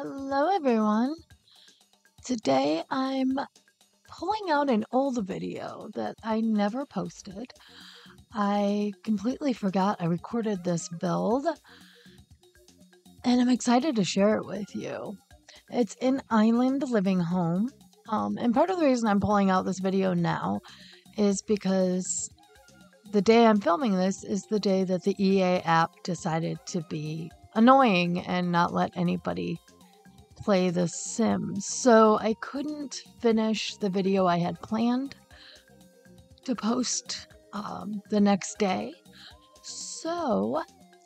Hello everyone. Today I'm pulling out an old video that I never posted. I completely forgot I recorded this build and I'm excited to share it with you. It's an island living home. And part of the reason I'm pulling out this video now is because the day I'm filming this is the day that the EA app decided to be annoying and not let anybody play The Sims. So I couldn't finish the video I had planned to post the next day. So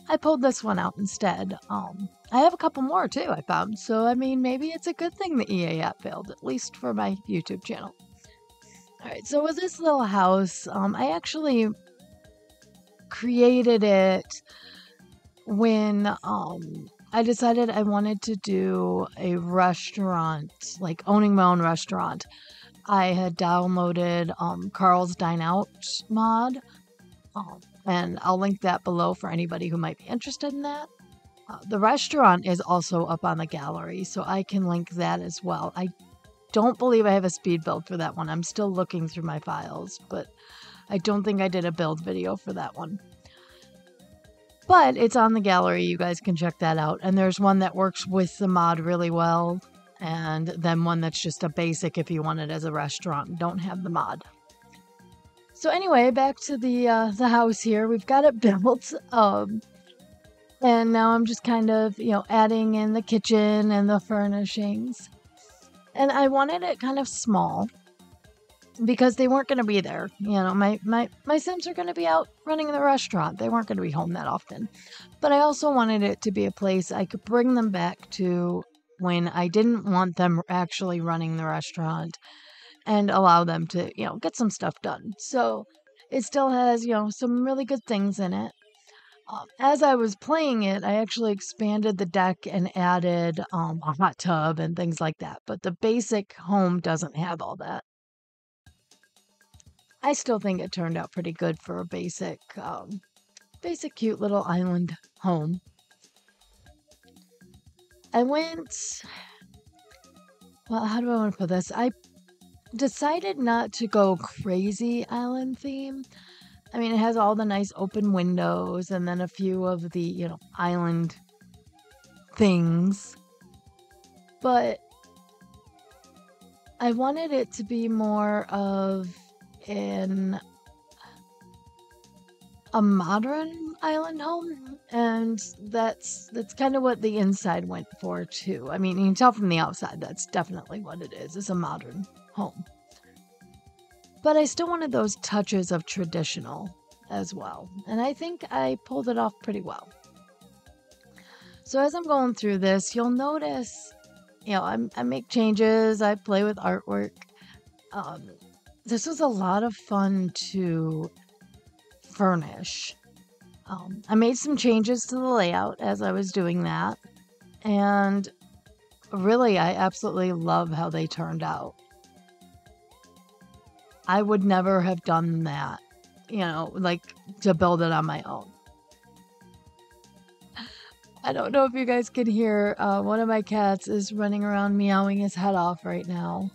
I pulled this one out instead. I have a couple more too, I found. So, I mean, maybe it's a good thing the EA app failed, at least for my YouTube channel. All right, so with this little house, I actually created it when I decided I wanted to do a restaurant, like owning my own restaurant. I had downloaded Carl's Dine Out mod, and I'll link that below for anybody who might be interested in that. The restaurant is also up on the gallery, so I can link that as well. I don't believe I have a speed build for that one. I'm still looking through my files, but I don't think I did a build video for that one. But it's on the gallery. You guys can check that out. And there's one that works with the mod really well. And then one that's just a basic if you want it as a restaurant. Don't have the mod. So anyway, back to the house here. We've got it built. And now I'm just kind of, adding in the kitchen and the furnishings. And I wanted it kind of small, because they weren't going to be there. My Sims are going to be out running the restaurant. They weren't going to be home that often. But I also wanted it to be a place I could bring them back to when I didn't want them actually running the restaurant and allow them to, get some stuff done. So it still has, some really good things in it. As I was playing it, I actually expanded the deck and added a hot tub and things like that. But the basic home doesn't have all that. I still think it turned out pretty good for a basic cute little island home. How do I want to put this? I decided not to go crazy island theme. I mean, it has all the nice open windows and then a few of the, island things. But I wanted it to be more of in a modern island home, and that's kind of what the inside went for too. I mean, you can tell from the outside that's definitely what it is. It's a modern home, but I still wanted those touches of traditional as well, and I think I pulled it off pretty well. So as I'm going through this, you'll notice, I make changes, I play with artwork. This was a lot of fun to furnish. I made some changes to the layout as I was doing that, and really, I absolutely love how they turned out. I would never have done that, to build it on my own. I don't know if you guys can hear, one of my cats is running around meowing his head off right now.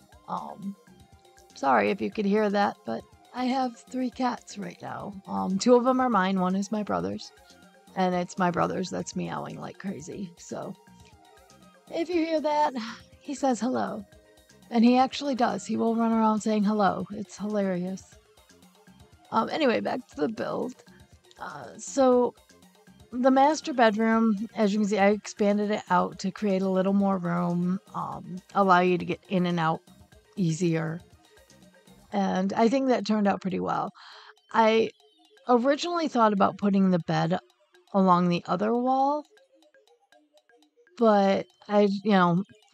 Sorry if you could hear that, but I have 3 cats right now. 2 of them are mine, 1 is my brother's. And it's my brother's that's meowing like crazy. So if you hear that, he says hello. And he actually does. He will run around saying hello. It's hilarious. Anyway, back to the build. So the master bedroom, as you can see, I expanded it out to create a little more room, allow you to get in and out easier. And I think that turned out pretty well. I originally thought about putting the bed along the other wall, but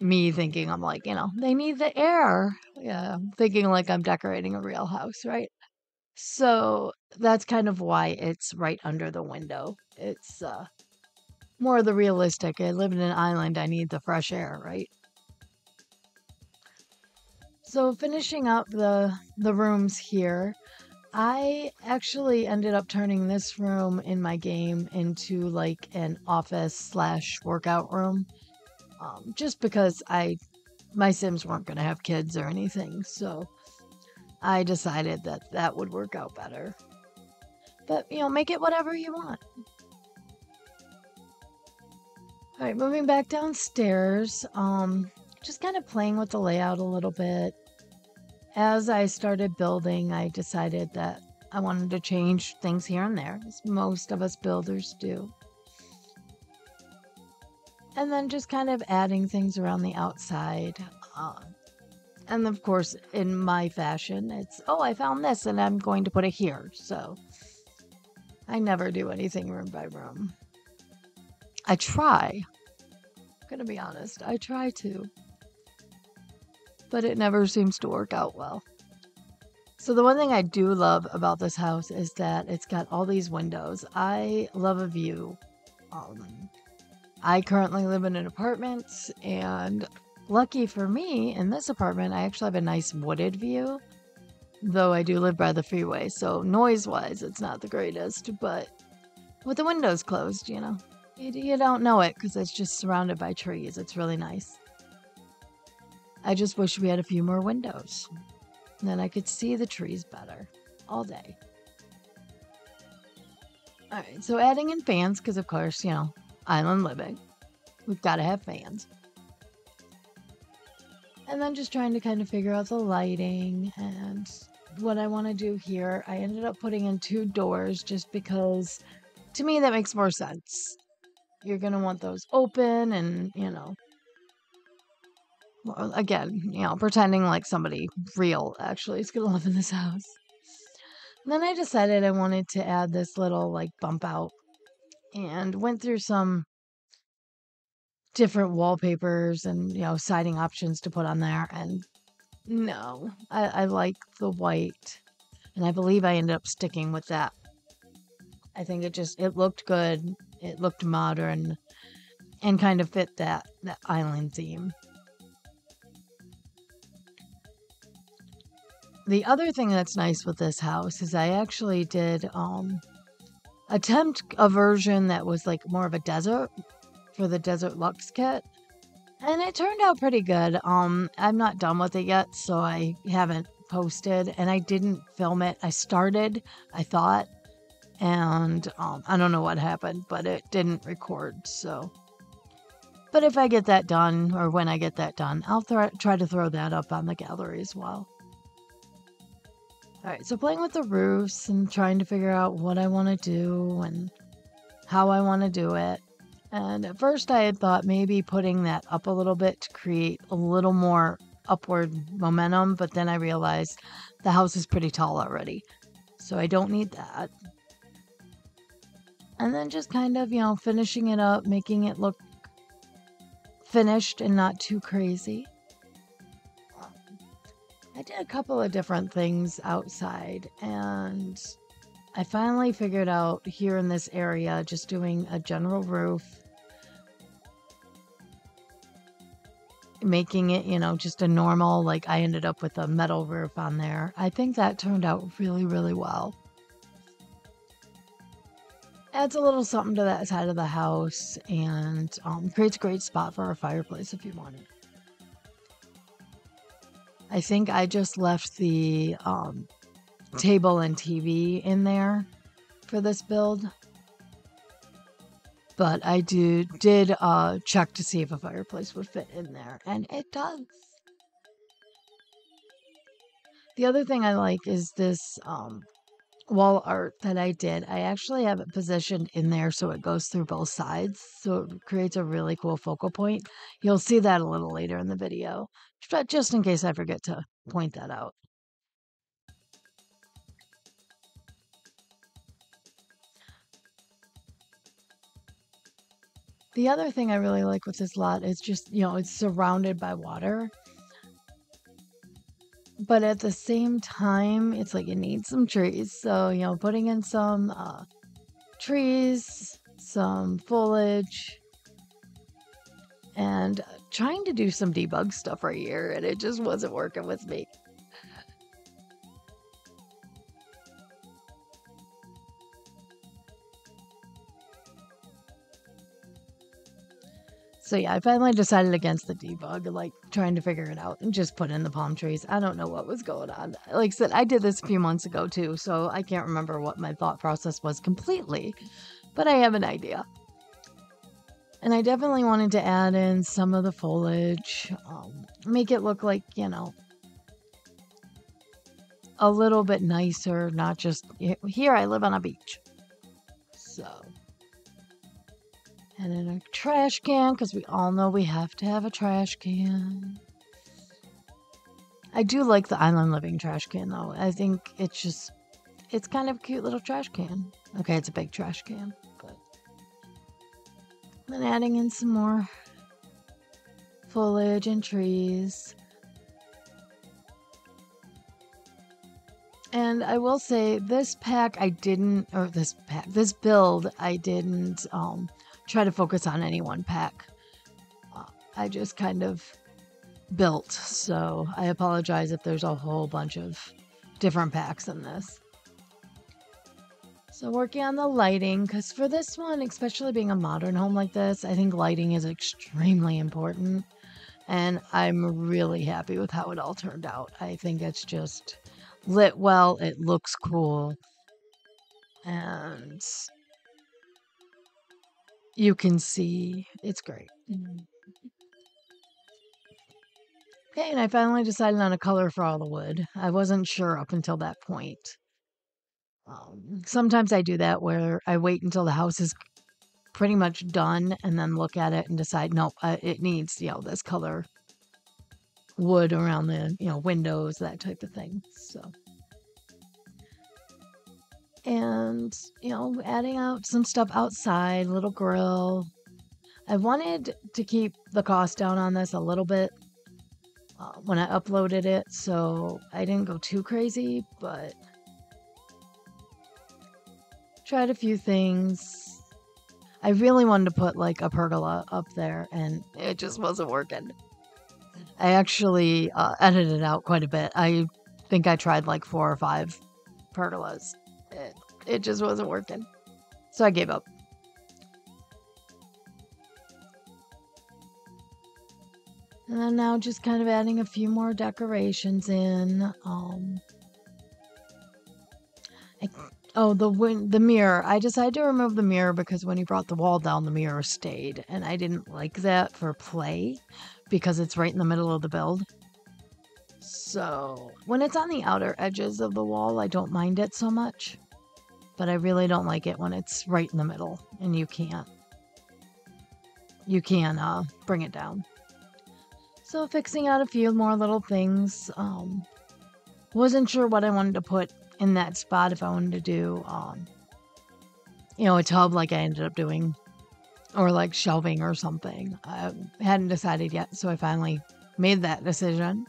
me thinking, I'm like, they need the air. Yeah, thinking like I'm decorating a real house, right? So that's kind of why it's right under the window. It's more of the realistic. I live in an island. I need the fresh air, right? So finishing up the rooms here, I actually ended up turning this room in my game into like an office/workout room. just because my Sims weren't going to have kids or anything, so I decided that that would work out better. But, make it whatever you want. All right, moving back downstairs, just kind of playing with the layout a little bit. As I started building, I decided that I wanted to change things here and there, as most of us builders do. And then just kind of adding things around the outside. And of course, in my fashion, it's, oh, I found this and I'm going to put it here. So I never do anything room by room. I try. I'm going to be honest. I try to. But it never seems to work out well. So the one thing I do love about this house is that it's got all these windows. I love a view. I currently live in an apartment, and lucky for me, in this apartment, I actually have a nice wooded view, though I do live by the freeway, so noise-wise, it's not the greatest, but with the windows closed, you don't know it because it's just surrounded by trees. It's really nice. I just wish we had a few more windows. Then I could see the trees better all day. All right, so adding in fans, because of course, island living. We've got to have fans. And then just trying to kind of figure out the lighting and what I want to do here. I ended up putting in 2 doors just because, to me, that makes more sense. You're going to want those open and, again, pretending like somebody real actually is going to live in this house. And then I decided I wanted to add this little bump out and went through some different wallpapers and, siding options to put on there. And no, I like the white, and I believe I ended up sticking with that. I think it looked good. It looked modern and kind of fit that island theme. The other thing that's nice with this house is I actually did attempt a version that was more of a desert for the Desert Luxe kit, and it turned out pretty good. I'm not done with it yet, so I haven't posted, and I didn't film it. I started, I thought, and I don't know what happened, but it didn't record, so. But if I get that done, or when I get that done, I'll try to throw that up on the gallery as well. Alright, so playing with the roofs and trying to figure out what I want to do and how I want to do it. And at first I had thought maybe putting that up a little bit to create a little more upward momentum, but then I realized the house is pretty tall already, so I don't need that. And then just kind of, finishing it up, making it look finished and not too crazy. I did a couple of different things outside, and I finally figured out here in this area, just doing a general roof, making it, just a normal, I ended up with a metal roof on there. I think that turned out really, really well. Adds a little something to that side of the house, and creates a great spot for a fireplace if you want it. I think I just left the table and TV in there for this build. But I did check to see if a fireplace would fit in there, and it does. The other thing I like is this wall art that I did. I actually have it positioned in there so it goes through both sides, so it creates a really cool focal point. You'll see that a little later in the video, but just in case I forget to point that out. The other thing I really like with this lot is just, it's surrounded by water. But at the same time, it's like it needs some trees. So, putting in some trees, some foliage, and trying to do some debug stuff right here, and it just wasn't working with me. So yeah, I finally decided against the debug, like trying to figure it out and just put in the palm trees. I don't know what was going on. Like I said, I did this a few months ago too, so I can't remember what my thought process was completely, but I have an idea. And I definitely wanted to add in some of the foliage, make it look like, you know, a little bit nicer, not just, here I live on a beach. So, and then a trash can, because we all know we have to have a trash can. I do like the Island Living trash can, though. I think it's kind of a cute little trash can. Okay, it's a big trash can, but then adding in some more foliage and trees. And I will say this build, I didn't try to focus on any one pack. I just kind of built, so I apologize if there's a whole bunch of different packs in this. So working on the lighting, because for this one, especially being a modern home like this, I think lighting is extremely important. And I'm really happy with how it all turned out. I think it's just lit well, it looks cool, and you can see it's great. Okay, and I finally decided on a color for all the wood. I wasn't sure up until that point. Sometimes I do that where I wait until the house is pretty much done and then look at it and decide, nope, it needs, this color wood around the, windows, that type of thing. So, and, adding out some stuff outside, little grill. I wanted to keep the cost down on this a little bit when I uploaded it, so I didn't go too crazy, but tried a few things. I really wanted to put like a pergola up there, and it just wasn't working. I actually edited out quite a bit. I think I tried like 4 or 5 pergolas. It just wasn't working. So I gave up. And then now just kind of adding a few more decorations in. The mirror. I decided to remove the mirror because when he brought the wall down, the mirror stayed. And I didn't like that for play because it's right in the middle of the build. So when it's on the outer edges of the wall, I don't mind it so much. But I really don't like it when it's right in the middle and you can bring it down. So fixing out a few more little things. Wasn't sure what I wanted to put in that spot, if I wanted to do, a tub like I ended up doing, or like shelving or something. I hadn't decided yet, so I finally made that decision.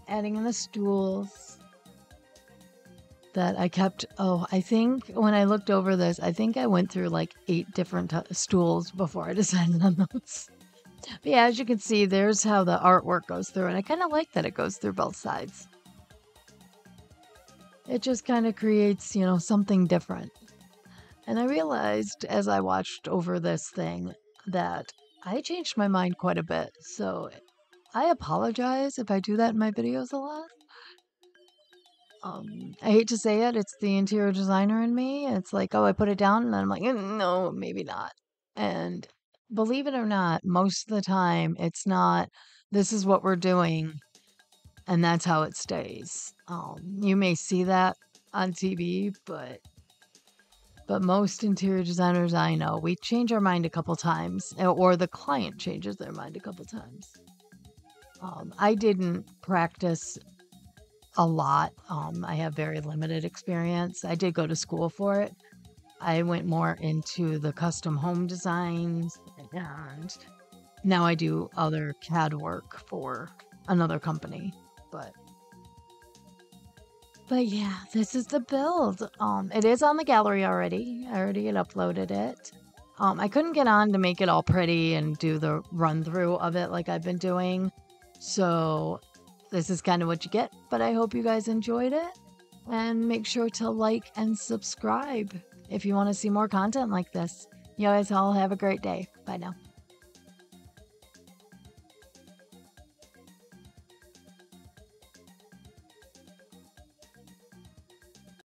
Adding in the stools that I kept. I think when I looked over this, I think I went through like 8 different stools before I decided on those. But yeah, as you can see, there's how the artwork goes through, and I kind of like that it goes through both sides. It just kind of creates, something different. And I realized as I watched over this thing that I changed my mind quite a bit. So I apologize if I do that in my videos a lot. I hate to say it, it's the interior designer in me. It's like, oh, I put it down, and then I'm like, no, maybe not. And believe it or not, most of the time, it's not, this is what we're doing, and that's how it stays. You may see that on TV, but most interior designers I know, we change our mind a couple times, or the client changes their mind a couple times. I didn't practice a lot. I have very limited experience. I did go to school for it. I went more into the custom home designs, and now I do other CAD work for another company. But yeah, this is the build. It is on the gallery already. I already had uploaded it. I couldn't get on to make it all pretty and do the run through of it like I've been doing. So this is kind of what you get, but I hope you guys enjoyed it, and make sure to like and subscribe if you want to see more content like this. You guys all have a great day. Bye now.